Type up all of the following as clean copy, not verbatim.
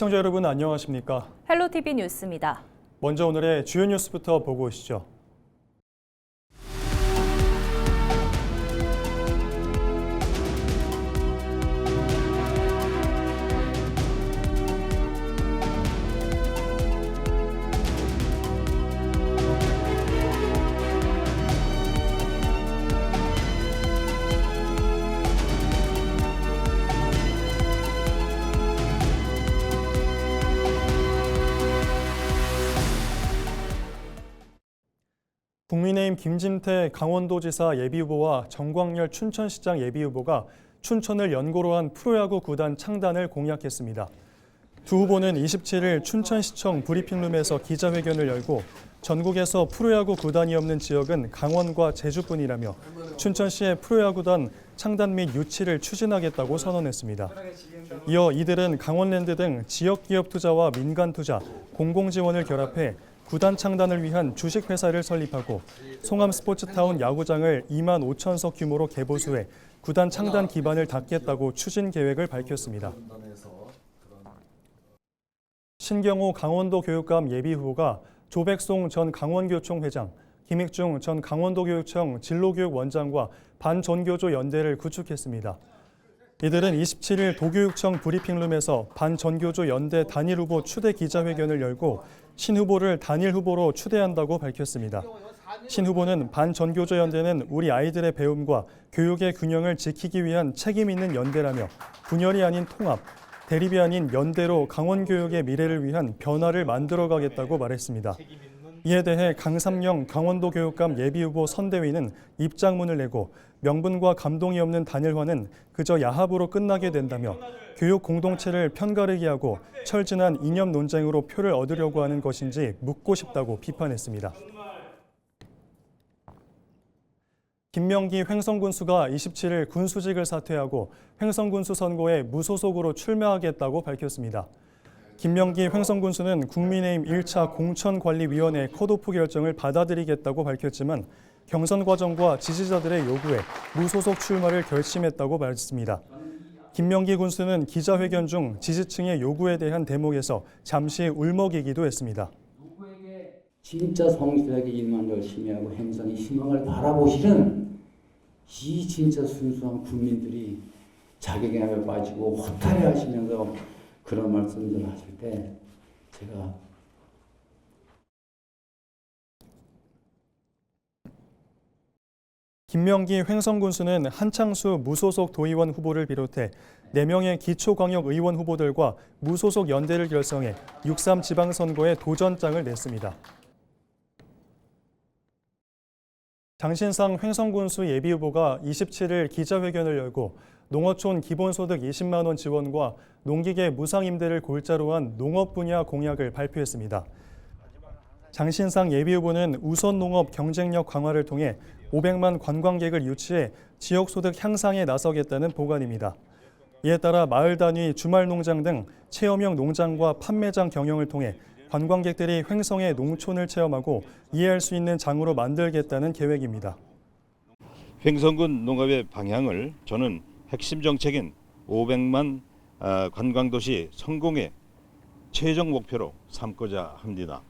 시청자 여러분 안녕하십니까? 헬로티비 뉴스입니다. 먼저 오늘의 주요 뉴스부터 보고 오시죠. 국민의힘 김진태 강원도지사 예비후보와 정광열 춘천시장 예비후보가 춘천을 연고로 한 프로야구 구단 창단을 공약했습니다. 두 후보는 27일 춘천시청 브리핑룸에서 기자회견을 열고 전국에서 프로야구 구단이 없는 지역은 강원과 제주뿐이라며 춘천시의 프로야구단 창단 및 유치를 추진하겠다고 선언했습니다. 이어 이들은 강원랜드 등 지역기업 투자와 민간 투자, 공공지원을 결합해 구단 창단을 위한 주식회사를 설립하고 송암 스포츠타운 야구장을 2만 5천석 규모로 개보수해 구단 창단 기반을 닦겠다고 추진 계획을 밝혔습니다. 신경호 강원도 교육감 예비후보가 조백송 전 강원교총 회장, 김익중 전 강원도교육청 진로교육원장과 반전교조 연대를 구축했습니다. 이들은 27일 도교육청 브리핑룸에서 반전교조 연대 단일 후보 추대 기자회견을 열고 신 후보를 단일 후보로 추대한다고 밝혔습니다. 신 후보는 반전교조 연대는 우리 아이들의 배움과 교육의 균형을 지키기 위한 책임 있는 연대라며 분열이 아닌 통합, 대립이 아닌 연대로 강원교육의 미래를 위한 변화를 만들어가겠다고 말했습니다. 이에 대해 강삼영 강원도 교육감 예비후보 선대위는 입장문을 내고 명분과 감동이 없는 단일화는 그저 야합으로 끝나게 된다며 교육 공동체를 편가르게 하고 철진한 이념 논쟁으로 표를 얻으려고 하는 것인지 묻고 싶다고 비판했습니다. 김명기 횡성군수가 27일 군수직을 사퇴하고 횡성군수 선거에 무소속으로 출마하겠다고 밝혔습니다. 김명기 횡성군수는 국민의힘 1차 공천관리위원회 컷오프 결정을 받아들이겠다고 밝혔지만 경선 과정과 지지자들의 요구에 무소속 출마를 결심했다고 말했습니다. 김명기 군수는 기자회견 중 지지층의 요구에 대한 대목에서 잠시 울먹이기도 했습니다. 진짜 성실하게 일만 열심히 하고 행선의 희망을 바라보시는 이 진짜 순수한 국민들이 자괴감에 빠지고 허탈해하시면서 그런 말씀들을 하실 때 제가 김명기 횡성군수는 한창수 무소속 도의원 후보를 비롯해 4명의 기초광역의원 후보들과 무소속 연대를 결성해 6.3 지방선거에 도전장을 냈습니다. 장신상 횡성군수 예비후보가 27일 기자회견을 열고 농어촌 기본소득 20만 원 지원과 농기계 무상임대를 골자로 한 농업 분야 공약을 발표했습니다. 장신상 예비후보는 우선농업 경쟁력 강화를 통해 500만 관광객을 유치해 지역소득 향상에 나서겠다는 보관입니다. 이에 따라 마을 단위 주말 농장 등 체험형 농장과 판매장 경영을 통해 관광객들이 횡성의 농촌을 체험하고 이해할 수 있는 장으로 만들겠다는 계획입니다. 횡성군 농업의 방향을 저는 핵심 정책인 500만 관광도시 성공의 최종 목표로 삼고자 합니다.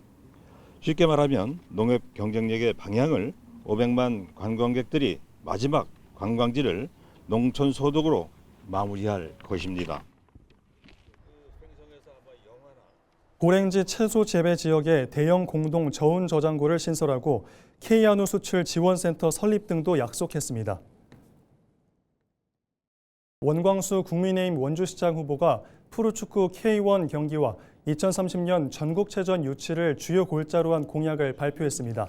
쉽게 말하면 농업 경쟁력의 방향을 500만 관광객들이 마지막 관광지를 농촌 소득으로 마무리할 것입니다. 고랭지 채소 재배 지역에 대형 공동 저온 저장고를 신설하고 K한우 수출 지원센터 설립 등도 약속했습니다. 원광수 국민의힘 원주시장 후보가 프로축구 K1 경기와 2030년 전국체전 유치를 주요 골자로 한 공약을 발표했습니다.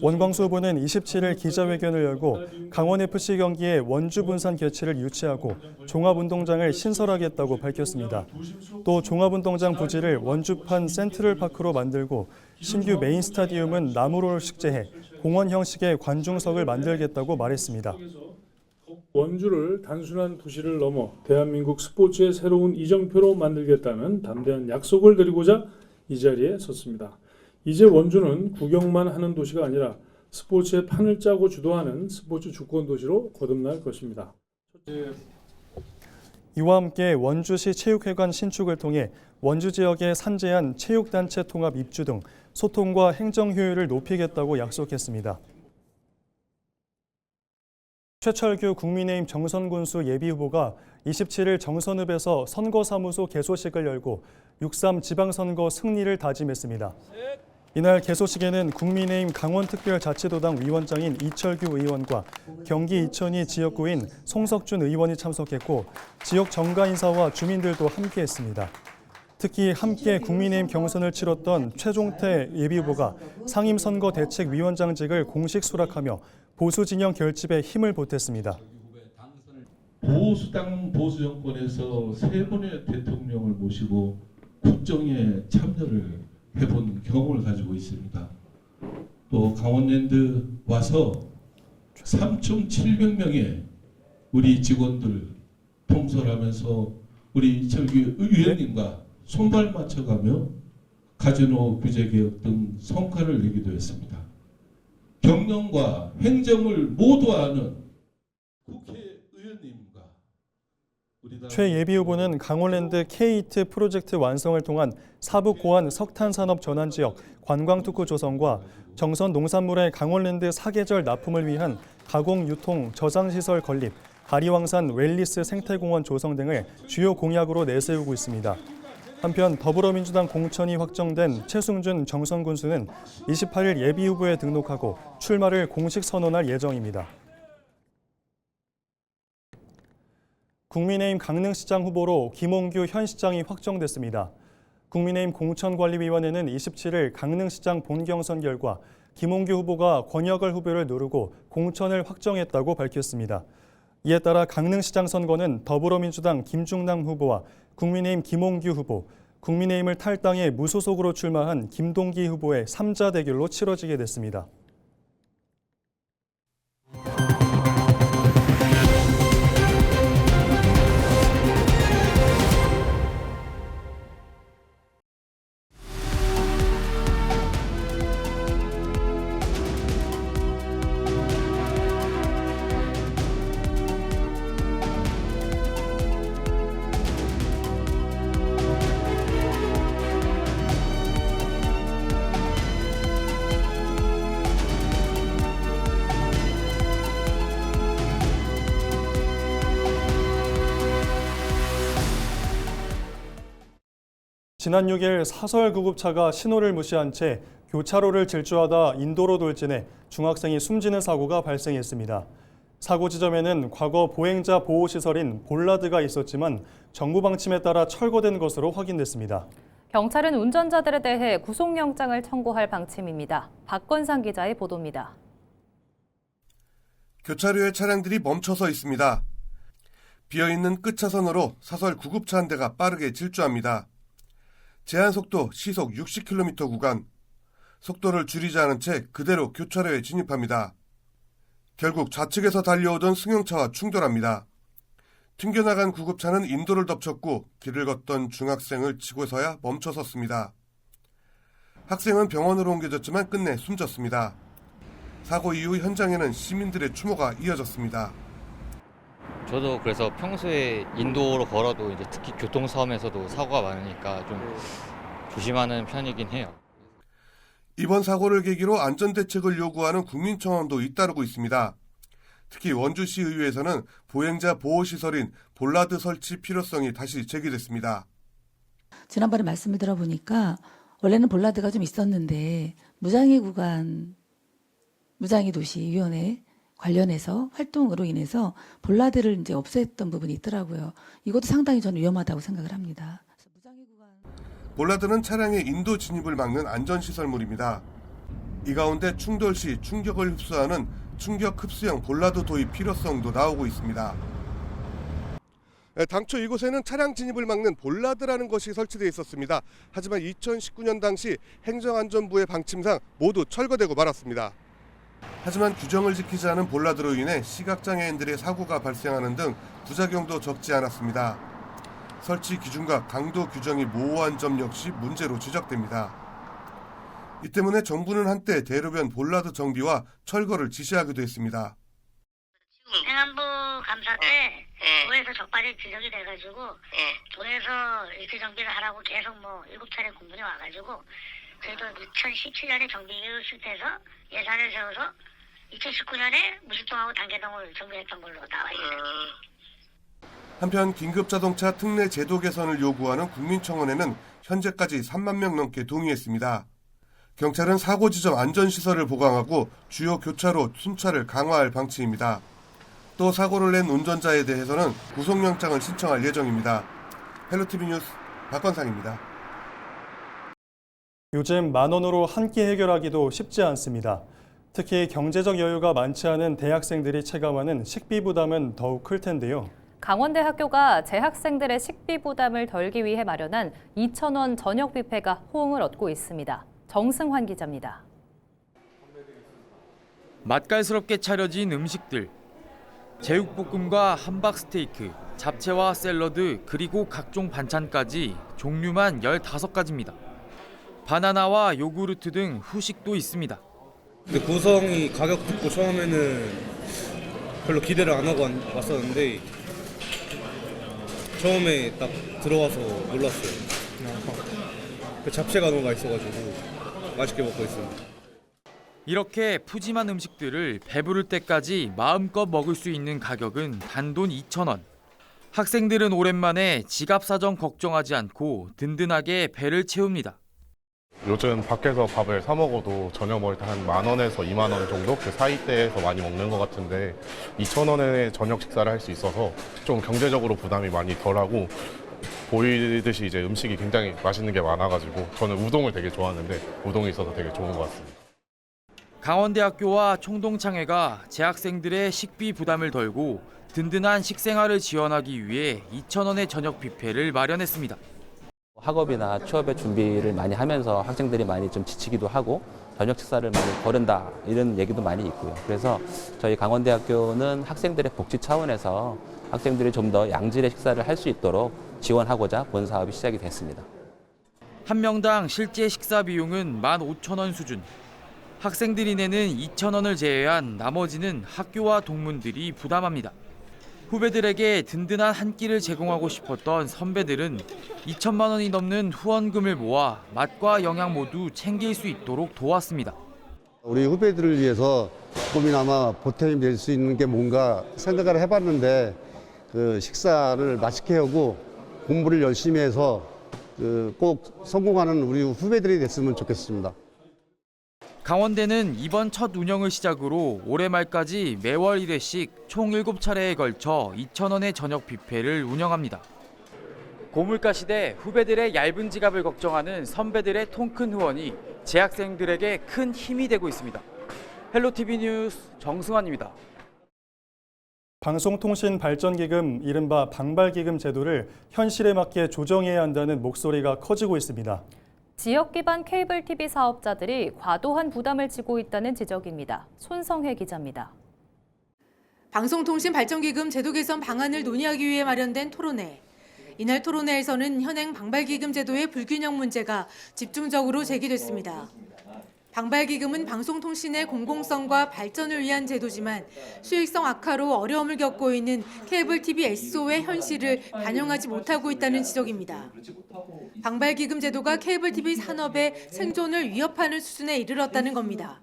원광수 후보는 27일 기자회견을 열고 강원FC 경기에 원주 분산 개최를 유치하고 종합운동장을 신설하겠다고 밝혔습니다. 또 종합운동장 부지를 원주판 센트럴파크로 만들고 신규 메인 스타디움은 나무로 식재해 공원 형식의 관중석을 만들겠다고 말했습니다. 원주를 단순한 도시를 넘어 대한민국 스포츠의 새로운 이정표로 만들겠다는 담대한 약속을 드리고자 이 자리에 섰습니다. 이제 원주는 구경만 하는 도시가 아니라 스포츠의 판을 짜고 주도하는 스포츠 주권 도시로 거듭날 것입니다. 이와 함께 원주시 체육회관 신축을 통해 원주 지역의 산재한 체육단체 통합 입주 등 소통과 행정 효율을 높이겠다고 약속했습니다. 최철규 국민의힘 정선군수 예비후보가 27일 정선읍에서 선거사무소 개소식을 열고 6.3 지방선거 승리를 다짐했습니다. 이날 개소식에는 국민의힘 강원특별자치도당 위원장인 이철규 의원과 경기 이천이 지역구인 송석준 의원이 참석했고 지역 정가 인사와 주민들도 함께했습니다. 특히 함께 국민의힘 경선을 치렀던 최종태 예비후보가 상임선거대책위원장직을 공식 수락하며 보수 진영 결집에 힘을 보탰습니다. 보수당 보수정권에서 3번의 대통령을 모시고 국정에 참여를 해본 경험을 가지고 있습니다. 또 강원랜드 와서 3,700명의 우리 직원들 통솔하면서 우리 이철규 의원님과 손발 맞춰가며 카지노 규제 개혁 등 성과를 내기도 했습니다. 경영과 행정을 모두 아는 국회의원님과 최 예비후보는 강원랜드 K2 프로젝트 완성을 통한 사북고안 석탄산업 전환지역 관광특구 조성과 정선 농산물의 강원랜드 사계절 납품을 위한 가공, 유통, 저장시설 건립, 가리왕산 웰리스 생태공원 조성 등을 주요 공약으로 내세우고 있습니다. 한편 더불어민주당 공천이 확정된 최승준 정선군수는 28일 예비후보에 등록하고 출마를 공식 선언할 예정입니다. 국민의힘 강릉시장 후보로 김홍규 현 시장이 확정됐습니다. 국민의힘 공천관리위원회는 27일 강릉시장 본경선 결과 김홍규 후보가 권혁을 후보를 누르고 공천을 확정했다고 밝혔습니다. 이에 따라 강릉시장 선거는 더불어민주당 김중남 후보와 국민의힘 김홍규 후보, 국민의힘을 탈당해 무소속으로 출마한 김동기 후보의 3자 대결로 치러지게 됐습니다. 지난 6일 사설 구급차가 신호를 무시한 채 교차로를 질주하다 인도로 돌진해 중학생이 숨지는 사고가 발생했습니다. 사고 지점에는 과거 보행자 보호시설인 볼라드가 있었지만 정부 방침에 따라 철거된 것으로 확인됐습니다. 경찰은 운전자들에 대해 구속영장을 청구할 방침입니다. 박건상 기자의 보도입니다. 교차로에 차량들이 멈춰서 있습니다. 비어있는 끝차선으로 사설 구급차 한 대가 빠르게 질주합니다. 제한속도 시속 60km 구간, 속도를 줄이지 않은 채 그대로 교차로에 진입합니다. 결국 좌측에서 달려오던 승용차와 충돌합니다. 튕겨나간 구급차는 인도를 덮쳤고 길을 걷던 중학생을 치고서야 멈춰섰습니다. 학생은 병원으로 옮겨졌지만 끝내 숨졌습니다. 사고 이후 현장에는 시민들의 추모가 이어졌습니다. 저도 그래서 평소에 인도로 걸어도 이제 특히 교통사고에서도 사고가 많으니까 좀 조심하는 편이긴 해요. 이번 사고를 계기로 안전대책을 요구하는 국민청원도 잇따르고 있습니다. 특히 원주시 의회에서는 보행자 보호시설인 볼라드 설치 필요성이 다시 제기됐습니다. 지난번에 말씀을 들어보니까 원래는 볼라드가 좀 있었는데 무장애 구간, 무장애 도시위원회 관련해서 활동으로 인해서 볼라드를 이제 없앴던 부분이 있더라고요. 이것도 상당히 저는 위험하다고 생각을 합니다. 볼라드는 차량의 인도 진입을 막는 안전시설물입니다. 이 가운데 충돌 시 충격을 흡수하는 충격 흡수형 볼라드 도입 필요성도 나오고 있습니다. 당초 이곳에는 차량 진입을 막는 볼라드라는 것이 설치되어 있었습니다. 하지만 2019년 당시 행정안전부의 방침상 모두 철거되고 말았습니다. 하지만 규정을 지키지 않은 볼라드로 인해 시각장애인들의 사고가 발생하는 등 부작용도 적지 않았습니다. 설치 기준과 강도 규정이 모호한 점 역시 문제로 지적됩니다. 이 때문에 정부는 한때 대로변 볼라드 정비와 철거를 지시하기도 했습니다. 행안부 감사 때 도에서 적발이 지적이 돼가지고 도에서 일제 정비를 하라고 계속 뭐 7차례 공문이 와가지고 저희도 2017년에 정비계획을 실패해서 예산을 세워서 2019년에 무식동하고 단계동을 정비했던 걸로 나와 있어요. 한편 긴급자동차 특례 제도 개선을 요구하는 국민청원에는 현재까지 3만 명 넘게 동의했습니다. 경찰은 사고 지점 안전시설을 보강하고 주요 교차로 순찰을 강화할 방침입니다. 또 사고를 낸 운전자에 대해서는 구속영장을 신청할 예정입니다. 헬로티비 뉴스 박건상입니다. 요즘 10,000원으로 한 끼 해결하기도 쉽지 않습니다. 특히 경제적 여유가 많지 않은 대학생들이 체감하는 식비 부담은 더욱 클 텐데요. 강원대학교가 재학생들의 식비 부담을 덜기 위해 마련한 2,000원 저녁 뷔페가 호응을 얻고 있습니다. 정승환 기자입니다. 맛깔스럽게 차려진 음식들. 제육볶음과 함박스테이크, 잡채와 샐러드, 그리고 각종 반찬까지 종류만 15가지입니다. 바나나와 요구르트 등 후식도 있습니다. 근데 구성이 가격 듣고 처음에는 별로 기대를 안 하고 왔었는데 처음에 딱 들어와서 놀랐어요. 그 잡채가 너무 맛있어가지고 맛있게 먹고 있습니다. 이렇게 푸짐한 음식들을 배부를 때까지 마음껏 먹을 수 있는 가격은 단돈 2,000원. 학생들은 오랜만에 지갑 사정 걱정하지 않고 든든하게 배를 채웁니다. 요즘 밖에서 밥을 사 먹어도 저녁 먹을 때 한 10,000원에서 20,000원 정도 그 사이대에서 많이 먹는 것 같은데 2,000원에 저녁 식사를 할 수 있어서 좀 경제적으로 부담이 많이 덜하고 보이듯이 이제 음식이 굉장히 맛있는 게 많아가지고 저는 우동을 되게 좋아하는데 우동이 있어서 되게 좋은 것 같습니다. 강원대학교와 총동창회가 재학생들의 식비 부담을 덜고 든든한 식생활을 지원하기 위해 2,000원의 저녁 뷔페를 마련했습니다. 학업이나 취업의 준비를 많이 하면서 학생들이 많이 좀 지치기도 하고 저녁 식사를 많이 거른다 이런 얘기도 많이 있고요. 그래서 저희 강원대학교는 학생들의 복지 차원에서 학생들이 좀 더 양질의 식사를 할 수 있도록 지원하고자 본 사업이 시작이 됐습니다. 한 명당 실제 식사 비용은 15,000원 수준. 학생들이 내는 2,000원을 제외한 나머지는 학교와 동문들이 부담합니다. 후배들에게 든든한 한 끼를 제공하고 싶었던 선배들은 2천만 원이 넘는 후원금을 모아 맛과 영양 모두 챙길 수 있도록 도왔습니다. 우리 후배들을 위해서 조금이나마 보탬이 될 수 있는 게 뭔가 생각을 해봤는데 그 식사를 맛있게 하고 공부를 열심히 해서 꼭 성공하는 우리 후배들이 됐으면 좋겠습니다. 강원대는 이번 첫 운영을 시작으로 올해 말까지 매월 1회씩 총 7차례에 걸쳐 2,000원의 저녁 뷔페를 운영합니다. 고물가 시대 후배들의 얇은 지갑을 걱정하는 선배들의 통큰 후원이 재학생들에게 큰 힘이 되고 있습니다. 헬로티비 뉴스 정승환입니다. 방송통신발전기금, 이른바 방발기금 제도를 현실에 맞게 조정해야 한다는 목소리가 커지고 있습니다. 지역 기반 케이블 TV 사업자들이 과도한 부담을 지고 있다는 지적입니다. 손성혜 기자입니다. 방송통신발전기금 제도 개선 방안을 논의하기 위해 마련된 토론회. 이날 토론회에서는 현행 방발기금 제도의 불균형 문제가 집중적으로 제기됐습니다. 방발기금은 방송통신의 공공성과 발전을 위한 제도지만 수익성 악화로 어려움을 겪고 있는 케이블 TV SO의 현실을 반영하지 못하고 있다는 지적입니다. 방발기금 제도가 케이블 TV 산업의 생존을 위협하는 수준에 이르렀다는 겁니다.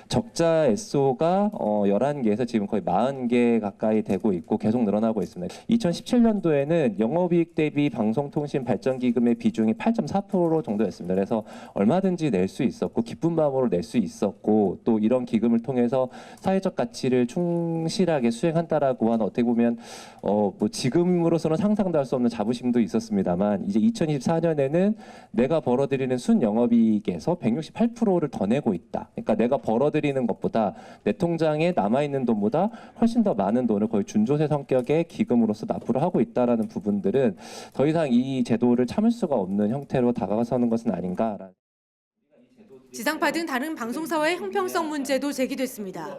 적자 SO가 11개에서 지금 거의 40개 가까이 되고 있고 계속 늘어나고 있습니다. 2017년도에는 영업이익 대비 방송통신 발전기금의 비중이 8.4% 정도였습니다. 그래서 얼마든지 낼 수 있었고 기쁜 마음으로 낼 수 있었고 또 이런 기금을 통해서 사회적 가치를 충실하게 수행한다라고 하는 어떻게 보면 뭐 지금으로서는 상상도 할 수 없는 자부심도 있었습니다만 이제 2024년에는 내가 벌어들이는 순영업이익에서 168%를 더 내고 있다. 그러니까 내가 벌어들이는 것보다 내 통장에 남아있는 돈보다 훨씬 더 많은 돈을 거의 준조세 성격의 기금으로서 납부를 하고 있다는 부분들은 더 이상 이 제도를 참을 수가 없는 형태로 다가서는 것은 아닌가. 지상파 등 다른 방송사와의 형평성 문제도 제기됐습니다.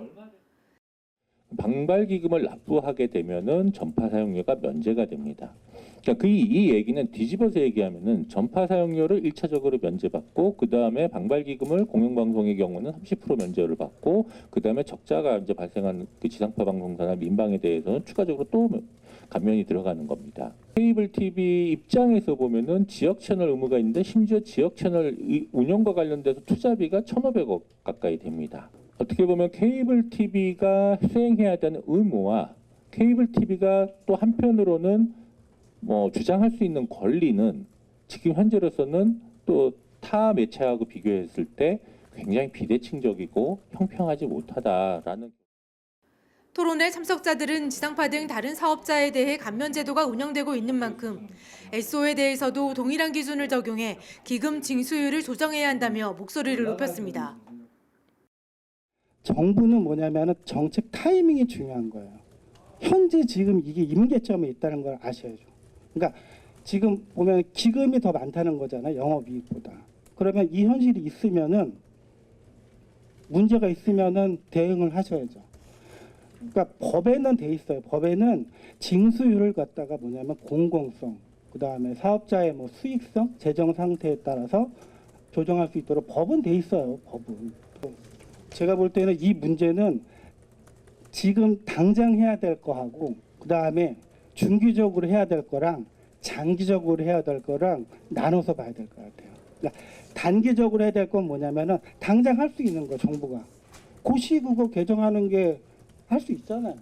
방발기금을 납부하게 되면은 전파 사용료가 면제가 됩니다. 그러니까 이 얘기는 뒤집어서 얘기하면은 전파 사용료를 1차적으로 면제받고 그 다음에 방발기금을 공영방송의 경우는 30% 면제를 받고 그 다음에 적자가 이제 발생한 그 지상파 방송사나 민방에 대해서는 추가적으로 또 감면이 들어가는 겁니다. 케이블 TV 입장에서 보면은 지역 채널 의무가 있는데 심지어 지역 채널 운영과 관련돼서 투자비가 1,500억 가까이 됩니다. 어떻게 보면 케이블 TV가 수행해야 되는 의무와 케이블 TV가 또 한편으로는 주장할 수 있는 권리는 지금 현재로서는 또 타 매체하고 비교했을 때 굉장히 비대칭적이고 형평하지 못하다라는. 토론회 참석자들은 지상파 등 다른 사업자에 대해 감면 제도가 운영되고 있는 만큼 SO에 대해서도 동일한 기준을 적용해 기금 징수율을 조정해야 한다며 목소리를 높였습니다. 정부는 뭐냐면 정책 타이밍이 중요한 거예요. 현재 지금 이게 임계점에 있다는 걸 아셔야죠. 그러니까 지금 보면 기금이 더 많다는 거잖아요. 영업이익보다. 그러면 이 현실이 있으면은 문제가 있으면은 대응을 하셔야죠. 그러니까 법에는 돼 있어요. 법에는 징수율을 갖다가 뭐냐면 공공성, 그 다음에 사업자의 수익성, 재정 상태에 따라서 조정할 수 있도록 법은 돼 있어요. 법은. 제가 볼 때는 이 문제는 지금 당장 해야 될 거하고 그 다음에 중기적으로 해야 될 거랑 장기적으로 해야 될 거랑 나눠서 봐야 될 것 같아요. 그러니까 단기적으로 해야 될 건 뭐냐면은 당장 할 수 있는 거 정부가 고시 그거 개정하는 게 할 수 있잖아요.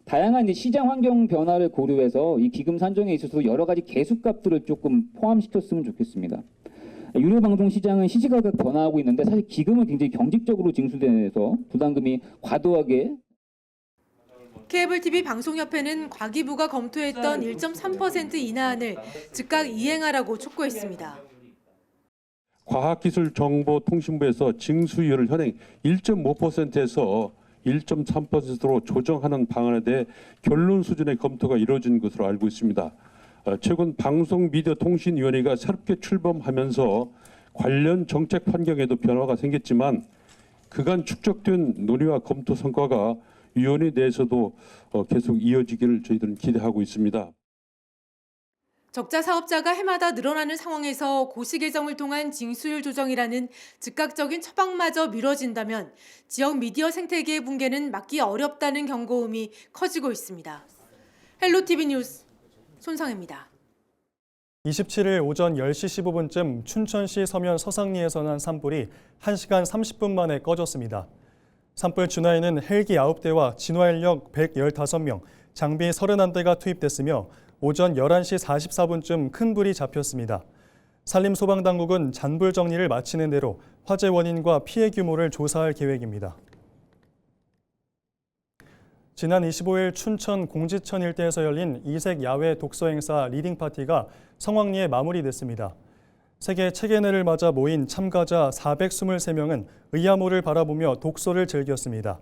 다양한 시장 환경 변화를 고려해서 이 기금 산정에 있어서 여러 가지 개수값들을 조금 포함시켰으면 좋겠습니다. 유료 방송 시장은 시시각각 변화하고 있는데 사실 기금은 굉장히 경직적으로 징수돼서 부담금이 과도하게. 케이블 TV 방송협회는 과기부가 검토했던 1.3% 인하안을 즉각 이행하라고 촉구했습니다. 과학기술정보통신부에서 징수율을 현행 1.5%에서 1.3%로 조정하는 방안에 대해 결론 수준의 검토가 이루어진 것으로 알고 있습니다. 최근 방송미디어통신위원회가 새롭게 출범하면서 관련 정책 환경에도 변화가 생겼지만 그간 축적된 논의와 검토 성과가 위원회 내에서도 계속 이어지기를 저희들은 기대하고 있습니다. 적자 사업자가 해마다 늘어나는 상황에서 고시 개정을 통한 징수율 조정이라는 즉각적인 처방마저 미뤄진다면 지역 미디어 생태계의 붕괴는 막기 어렵다는 경고음이 커지고 있습니다. 헬로티비 뉴스 손상혜입니다. 27일 오전 10시 15분쯤 춘천시 서면 서상리에서 난 산불이 1시간 30분 만에 꺼졌습니다. 산불 준화에는 헬기 9대와 진화인력 115명, 장비 31대가 투입됐으며 오전 11시 44분쯤 큰 불이 잡혔습니다. 산림소방당국은 잔불 정리를 마치는 대로 화재 원인과 피해 규모를 조사할 계획입니다. 지난 25일 춘천 공지천 일대에서 열린 이색 야외 독서 행사 리딩 파티가 성황리에 마무리됐습니다. 세계 책의 날을 맞아 모인 참가자 423명은 의야모를 바라보며 독서를 즐겼습니다.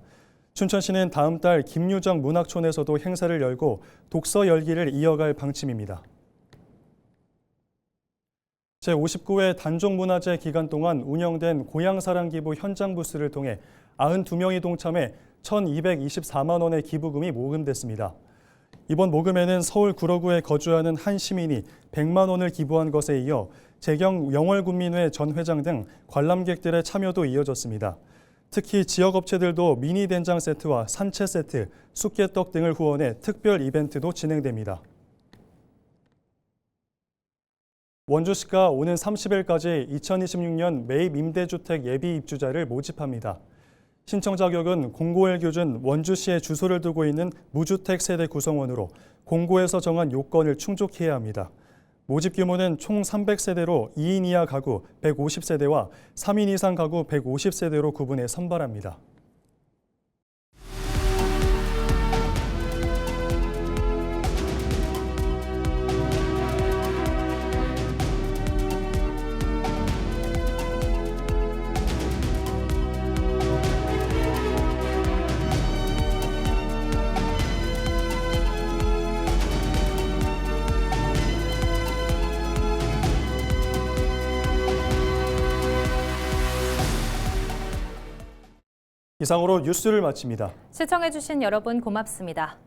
춘천시는 다음 달 김유정 문학촌에서도 행사를 열고 독서 열기를 이어갈 방침입니다. 제59회 단종문화제 기간 동안 운영된 고향사랑기부 현장 부스를 통해 92명이 동참해 1,224만 원의 기부금이 모금됐습니다. 이번 모금에는 서울 구로구에 거주하는 한 시민이 100만 원을 기부한 것에 이어 재경 영월군민회 전 회장 등 관람객들의 참여도 이어졌습니다. 특히 지역업체들도 미니 된장 세트와 산채 세트, 쑥개떡 등을 후원해 특별 이벤트도 진행됩니다. 원주시가 오는 30일까지 2026년 매입 임대주택 예비 입주자를 모집합니다. 신청 자격은 공고일 기준 원주시에 주소를 두고 있는 무주택 세대 구성원으로 공고에서 정한 요건을 충족해야 합니다. 모집 규모는 총 300세대로 2인 이하 가구 150세대와 3인 이상 가구 150세대로 구분해 선발합니다. 이상으로 뉴스를 마칩니다. 시청해주신 여러분 고맙습니다.